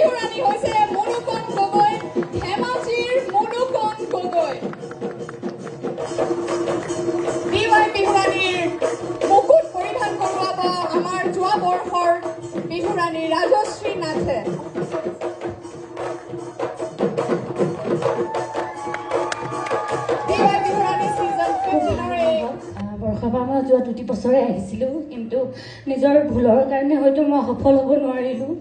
বিহুৰাণী হৈছে মনুকণ গগৈ, ধেমাজিৰ মনুকণ গগৈ। বিৱাই বিহুৰাণীৰ মুকুট পৰিধান কৰোৱাব আমাৰ যোৱা বৰ্ষৰ বিহুৰাণী ৰাজশ্ৰী নাথে। বিৱাই বিহুৰাণী ছিজন 15ৰে বৰ্ষাপা মই যোৱা 2 বছৰে আহিছিলোঁ, কিন্তু নিজৰ ভুলৰ কাৰণে হয়তো মই সফল হ'ব নোৱাৰিলোঁ।